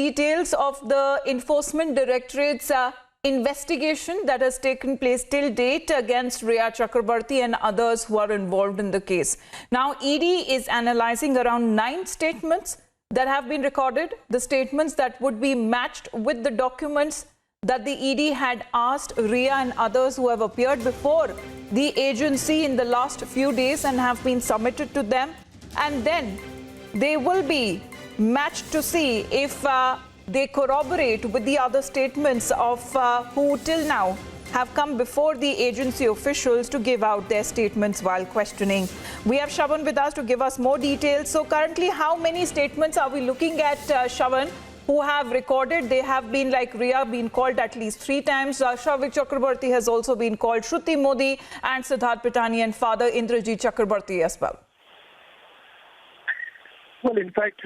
details of the Enforcement Directorate's investigation that has taken place till date against Rhea Chakrabarti and others who are involved in the case. Now, ED is analyzing around 9 statements that have been recorded, the statements that would be matched with the documents that the ED had asked Rhea and others who have appeared before the agency in the last few days and have been submitted to them. And then they will be matched to see if they corroborate with the other statements of who till now have come before the agency officials to give out their statements while questioning. We have Shravan with us to give us more details. So currently, how many statements are we looking at, Shravan, who have recorded? They have been, like Rhea, been called at least 3 times. Souvik Chakrabarti has also been called, Shruti Modi and Siddharth Pithani, and father Indrajit Chakrabarti as well. Well, in fact,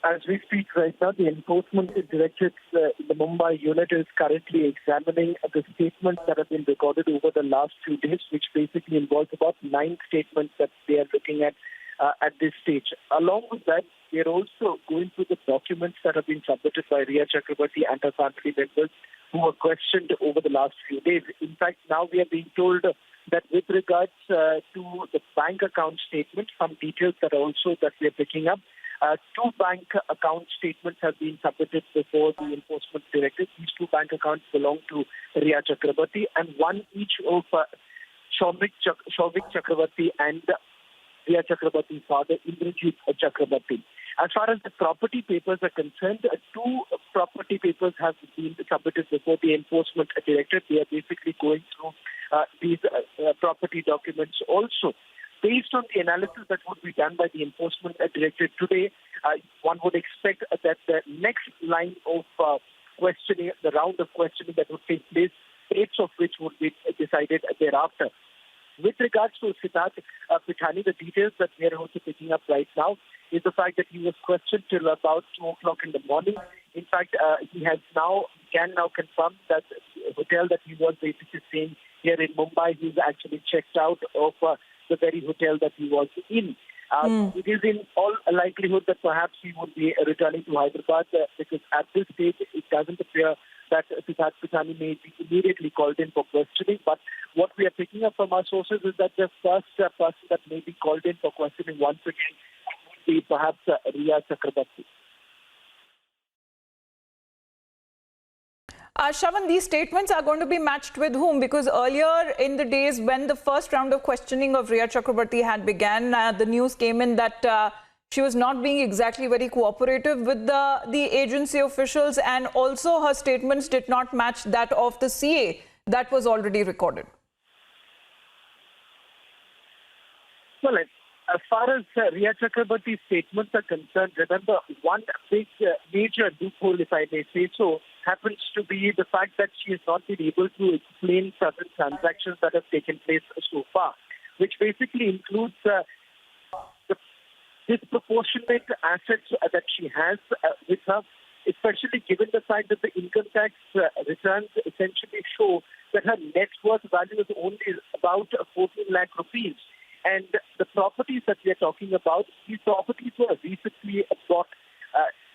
as we speak right now, the Enforcement Directorate in the Mumbai unit is currently examining the statements that have been recorded over the last few days, which basically involves about 9 statements that they are looking at this stage. Along with that, they are also going through the documents that have been submitted by Rhea Chakrabarti and her family members who were questioned over the last few days. In fact, now we are being told that with regards to the bank account statement, some details that we are picking up. 2 bank account statements have been submitted before the Enforcement Directorate. These 2 bank accounts belong to Rhea Chakrabarti, and one each of Souvik Chakrabarti and Rhea Chakrabarti's father, Indrajit Chakrabarti. As far as the property papers are concerned, 2 property papers have been submitted before the Enforcement Directorate. They are basically going through these property documents also. Based on the analysis that would be done by the Enforcement Directorate today, one would expect that the next line of questioning, the round of questioning that would take place, dates of which would be decided thereafter. With regards to Siddharth Pithani, the details that we are also picking up right now is the fact that he was questioned till about 2 o'clock in the morning. In fact, he can now confirm that the hotel that he was basically staying here in Mumbai, he's actually checked out of the very hotel that he was in. It is in all likelihood that perhaps he would be returning to Hyderabad because at this stage it doesn't appear that Siddharth Pithani may be immediately called in for questioning. But what we are picking up from our sources is that the first person that may be called in for questioning once again would be perhaps Rhea Chakrabarti. Shravan, these statements are going to be matched with whom? Because earlier in the days when the first round of questioning of Rhea Chakrabarti had began, the news came in that she was not being exactly very cooperative with the agency officials, and also her statements did not match that of the CA that was already recorded. Well, as far as Rhea Chakrabarti's statements are concerned, remember, one big major loophole, if I may say so, happens to be the fact that she has not been able to explain certain transactions that have taken place so far, which basically includes the disproportionate assets that she has with her, especially given the fact that the income tax returns essentially show that her net worth value is only about 14 lakh rupees. And the properties that we are talking about, these properties were recently bought.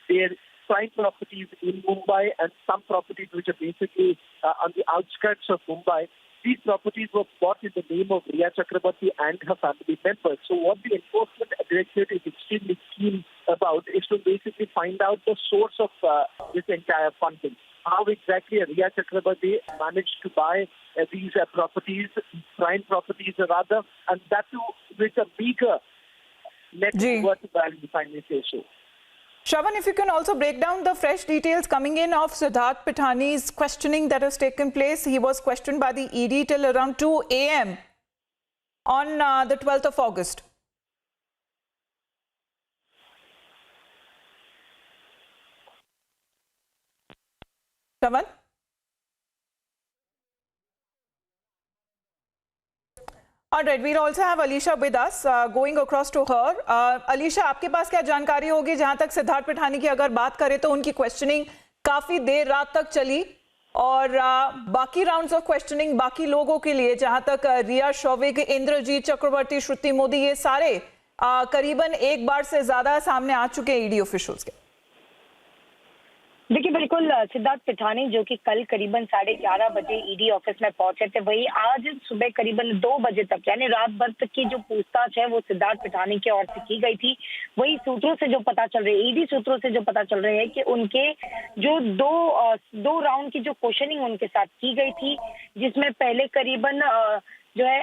They're prime properties in Mumbai and some properties which are basically on the outskirts of Mumbai. These properties were bought in the name of Rhea Chakrabarti and her family members. So what the Enforcement Directorate is extremely keen about is to basically find out the source of this entire funding. How exactly Rhea Chakrabarti managed to buy these properties, prime properties rather, and that too with a bigger net worth value, if I may say so. Shravan, if you can also break down the fresh details coming in of Siddharth Pithani's questioning that has taken place. He was questioned by the ED till around 2 a.m. on the 12th of August. Shravan? All right, we'll also have Alisha with us, going across to her. Alisha, आपके पास क्या जानकारी होगी? जहां तक सिद्धार्थ पिठानी की अगर बात करें तो उनकी क्वेश्चनिंग काफी देर रात तक चली और बाकी राउंड्स ऑफ क्वेश्चनिंग बाकी लोगों के लिए, जहां तक रिया, शौविक, इंद्रजीत चक्रवर्ती, श्रुति मोदी, ये सारे करीबन एक बार से ज्यादा सामने आ चुके हैं ईडी ऑफिशियल्स के। देखिए बिल्कुल सिद्धार्थ पिठानी जो कि कल करीबन 11:30 बजे ईडी ऑफिस में पहुंचे थे, वही आज सुबह करीबन 2 बजे तक यानी रात भर तक की जो पूछताछ है वो सिद्धार्थ पिठानी की ओर से की गई थी। वही सूत्रों से जो पता चल रही है, ईडी सूत्रों से जो पता चल रहे हैं कि उनके जो दो राउंड की जो क्वेश्चनिंग उनके साथ की गई थी, जिसमें पहले करीबन जो है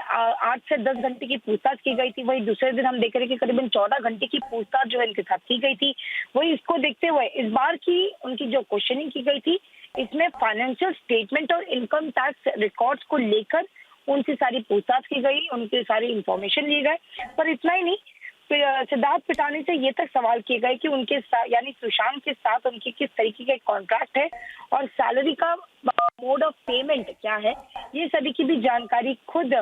8 से 10 घंटे की पूछताछ की गई थी। वही दूसरे दिन हम देख रहे हैं कि करीबन 14 घंटे की पूछताछ जो है इनके साथ की गई थी। वही इसको देखते हुए इस बार की उनकी जो क्वेश्चनिंग की गई थी, इसमें फाइनेंशियल स्टेटमेंट और इनकम टैक्स रिकॉर्ड्स को लेकर उनसे सारी पूछताछ की गई, उनकी सारी इंफॉर्मेशन लिए गए। पर इतना ही नहीं, सिद्धार्थ पिठानी से ये तक सवाल किए गए कि उनके साथ यानी सुशांत के साथ उनकी किस तरीके का कॉन्ट्रैक्ट है और सैलरी का मोड ऑफ पेमेंट क्या है, ये सभी की भी जानकारी खुद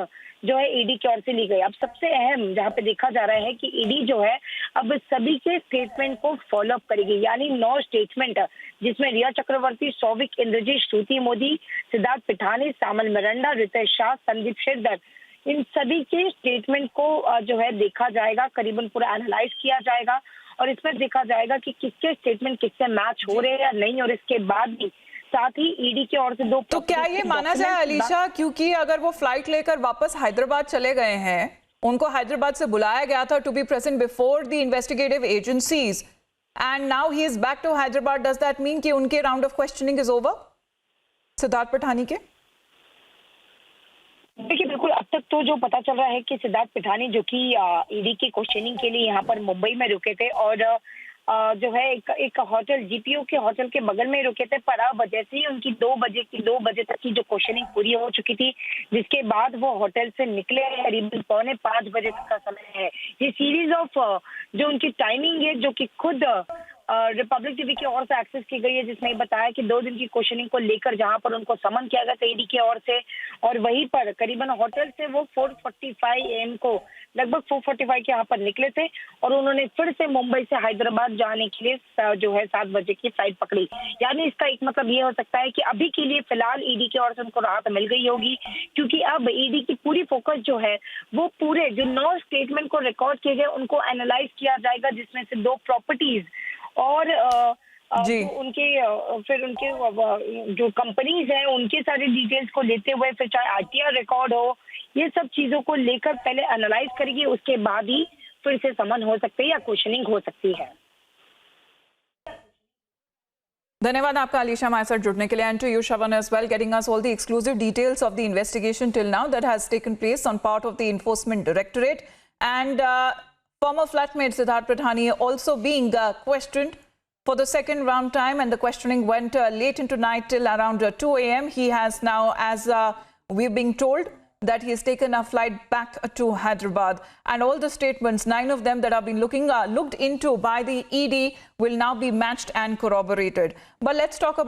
जो है ईडी की ओर से ली गई। अब सबसे अहम जहाँ पे देखा जा रहा है कि ईडी जो है अब सभी के स्टेटमेंट को फॉलो अप करेगी, यानी 9 स्टेटमेंट जिसमें रिया चक्रवर्ती, सौविक इंद्रजीत, श्रुति मोदी, सिद्धार्थ पिठानी, सामल मिरांडा, रितेश शाह, संदीप शेरदर, इन सभी के स्टेटमेंट को जो है देखा जाएगा, करीबन पूरा एनालाइज किया जाएगा और इसमें देखा जाएगा कि किसके स्टेटमेंट किससे मैच हो रहे हैं या नहीं। और इसके बाद भी साथ ही ईडी की ओर से तो क्या ये माना जाए अलीशा, क्योंकि अगर वो फ्लाइट लेकर वापस हैदराबाद चले गए हैं, उनको हैदराबाद से बुलाया गया था to be present before the investigative agencies and now he is back to Hyderabad, does that mean कि उनके round of questioning is over Siddharth Pithani के? देखिए बिल्कुल, अब तक तो जो पता चल रहा है कि सिद्धार्थ पिठानी जो कि ईडी की क्वेश्चनिंग के लिए यहाँ पर मुंबई में रुके थे और जो है एक होटल जीपीओ के होटल के बगल में रुके थे। पर अब जैसे ही उनकी 2 बजे तक की जो क्वेश्चनिंग पूरी हो चुकी थी, जिसके बाद वो होटल से निकले, करीबन 4:45 बजे तक का समय है। ये सीरीज ऑफ जो उनकी टाइमिंग है जो कि खुद रिपब्लिक टीवी की ओर से एक्सेस की गई है, जिसमें बताया कि 2 दिन की क्वेश्चनिंग को लेकर जहां पर उनको समन किया गया था ईडी की ओर से, और वहीं पर करीबन होटल से वो 4:45 AM को लगभग 4:45 के यहाँ पर निकले थे और उन्होंने फिर से मुंबई से हैदराबाद जाने के लिए जो है 7 बजे की फ्लाइट पकड़ी। यानी इसका एक मतलब ये हो सकता है कि अभी के लिए फिलहाल ईडी की ओर से उनको राहत मिल गई होगी, क्योंकि अब ईडी की पूरी फोकस जो है वो पूरे जो 9 स्टेटमेंट को रिकॉर्ड किए गए उनको एनालाइज किया जाएगा, जिसमें से 2 प्रॉपर्टीज और उनके फिर उनके जो कंपनीज हैं उनके सारे डिटेल्स को लेते हुए, फिर चाहे आरटीआर रिकॉर्ड हो, ये सब चीजों को लेकर पहले एनालाइज करेगी, उसके बाद ही फिर से समन हो सकते हैं या क्वेश्चनिंग हो सकती है। धन्यवाद आपका अलीशा हमारे साथ जुड़ने के लिए, and to you Shravan as well, getting us all the exclusive details of the investigation till now that has taken place on part of the enforcement directorate and former flatmate Siddharth Pithani also being questioned for the second round time, and the questioning went late into night till around 2 AM. He has now, as we're being told, that he has taken a flight back to Hyderabad, and all the statements, 9 of them that have been looked into by the ED, will now be matched and corroborated. But let's talk about